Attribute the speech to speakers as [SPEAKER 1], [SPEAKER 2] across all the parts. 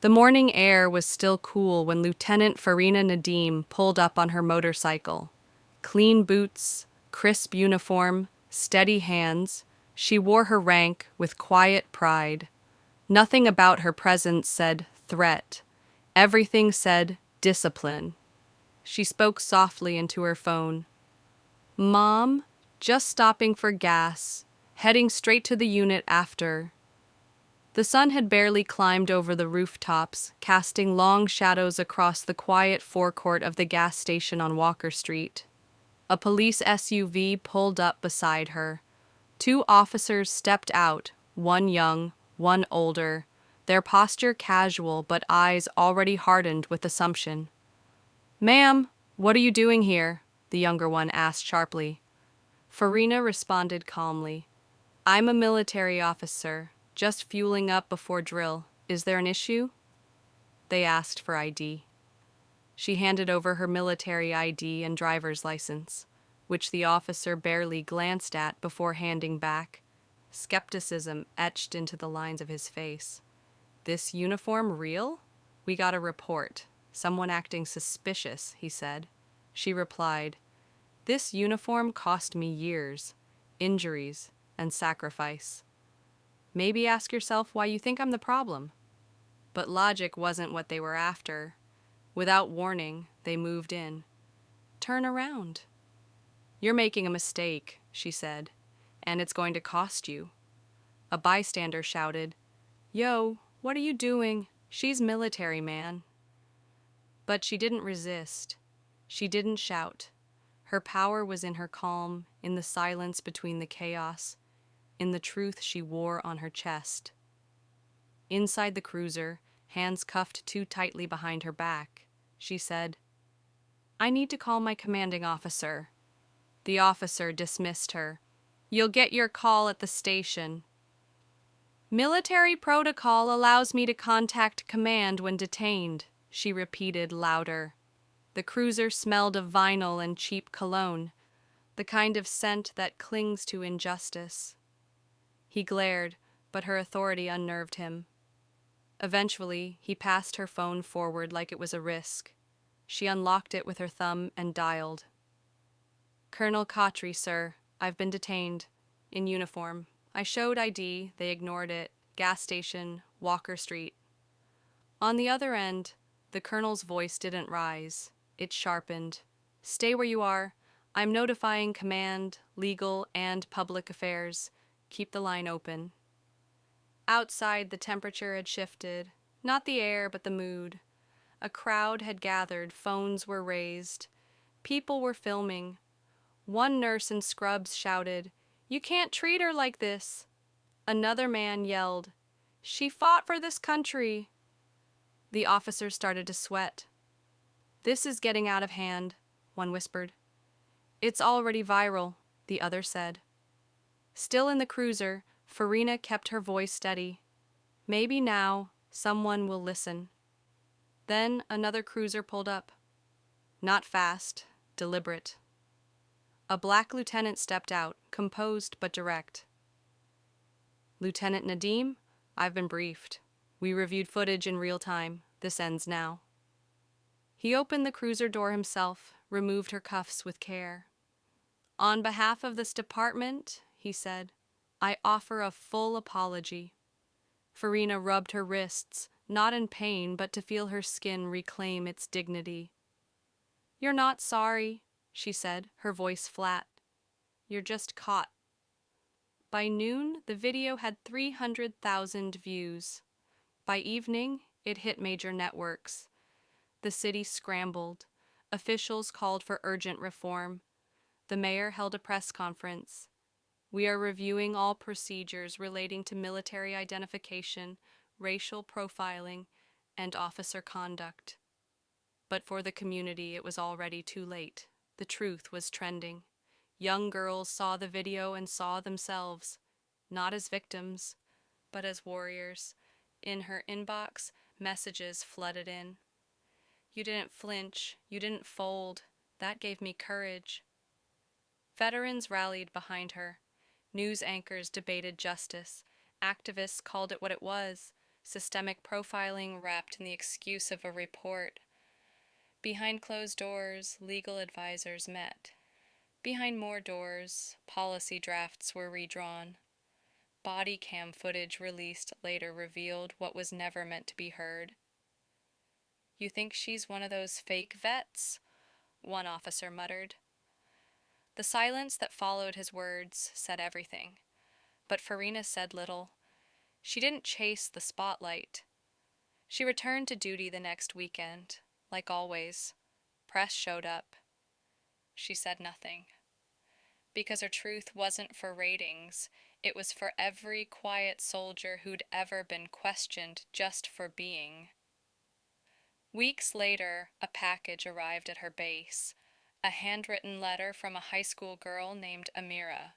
[SPEAKER 1] The morning air was still cool when Lieutenant Farina Nadim pulled up on her motorcycle. Clean boots, crisp uniform, steady hands, she wore her rank with quiet pride. Nothing about her presence said threat. Everything said discipline. She spoke softly into her phone. "Mom, just stopping for gas, heading straight to the unit after." The sun had barely climbed over the rooftops, casting long shadows across the quiet forecourt of the gas station on Walker Street. A police SUV pulled up beside her. Two officers stepped out, one young, one older, their posture casual but eyes already hardened with assumption. "Ma'am, what are you doing here?" the younger one asked sharply. Farina responded calmly. "I'm a military officer, just fueling up before drill. Is there an issue?" They asked for ID. She handed over her military ID and driver's license, which the officer barely glanced at before handing back. Skepticism etched into the lines of his face. "This uniform real? We got a report. Someone acting suspicious," he said. She replied, "This uniform cost me years, injuries, and sacrifice. Maybe ask yourself why you think I'm the problem." But logic wasn't what they were after. Without warning, they moved in. "Turn around." "You're making a mistake," she said, "and it's going to cost you." A bystander shouted, "Yo, what are you doing? She's military, man." But she didn't resist. She didn't shout. Her power was in her calm, in the silence between the chaos, in the truth she wore on her chest. Inside the cruiser, hands cuffed too tightly behind her back, she said, "I need to call my commanding officer." The officer dismissed her. "You'll get your call at the station." "Military protocol allows me to contact command when detained," she repeated louder. The cruiser smelled of vinyl and cheap cologne, the kind of scent that clings to injustice. He glared, but her authority unnerved him. Eventually, he passed her phone forward like it was a risk. She unlocked it with her thumb and dialed. "Colonel Khatri, sir. I've been detained. In uniform. I showed ID, they ignored it. Gas station, Walker Street." On the other end, the colonel's voice didn't rise. It sharpened. "Stay where you are. I'm notifying command, legal, and public affairs. Keep the line open." Outside, the temperature had shifted. Not the air, but the mood. A crowd had gathered, phones were raised. People were filming. One nurse in scrubs shouted, "You can't treat her like this." Another man yelled, "She fought for this country." The officers started to sweat. "This is getting out of hand," one whispered. "It's already viral," the other said. Still in the cruiser, Farina kept her voice steady. "Maybe now someone will listen." Then another cruiser pulled up. Not fast, deliberate. A black lieutenant stepped out, composed but direct. "Lieutenant Nadim, I've been briefed. We reviewed footage in real time. This ends now." He opened the cruiser door himself, removed her cuffs with care. "On behalf of this department," he said, "I offer a full apology." Farina rubbed her wrists, not in pain, but to feel her skin reclaim its dignity. "You're not sorry," she said, her voice flat. "You're just caught." By noon, the video had 300,000 views. By evening, it hit major networks. The city scrambled. Officials called for urgent reform. The mayor held a press conference. "We are reviewing all procedures relating to military identification, racial profiling, and officer conduct." But for the community, it was already too late. The truth was trending. Young girls saw the video and saw themselves, not as victims, but as warriors. In her inbox, messages flooded in. "You didn't flinch. You didn't fold. That gave me courage." Veterans rallied behind her. News anchors debated justice. Activists called it what it was, systemic profiling wrapped in the excuse of a report. Behind closed doors, legal advisors met. Behind more doors, policy drafts were redrawn. Body cam footage released later revealed what was never meant to be heard. "You think she's one of those fake vets?" one officer muttered. The silence that followed his words said everything. But Farina said little. She didn't chase the spotlight. She returned to duty the next weekend, like always. Press showed up. She said nothing. Because her truth wasn't for ratings, it was for every quiet soldier who'd ever been questioned just for being. Weeks later, a package arrived at her base, a handwritten letter from a high school girl named Amira.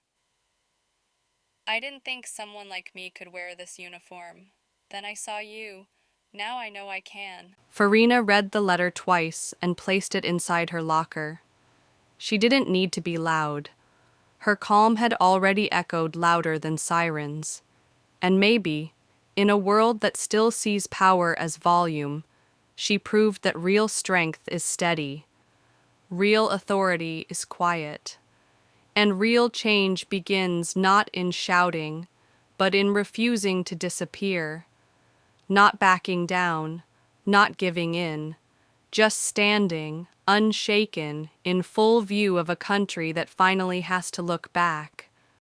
[SPEAKER 1] "I didn't think someone like me could wear this uniform. Then I saw you. Now I know I can." Farina read the letter twice and placed it inside her locker. She didn't need to be loud. Her calm had already echoed louder than sirens. And maybe, in a world that still sees power as volume, she proved that real strength is steady, real authority is quiet, and real change begins not in shouting, but in refusing to disappear, not backing down, not giving in, just standing, unshaken, in full view of a country that finally has to look back.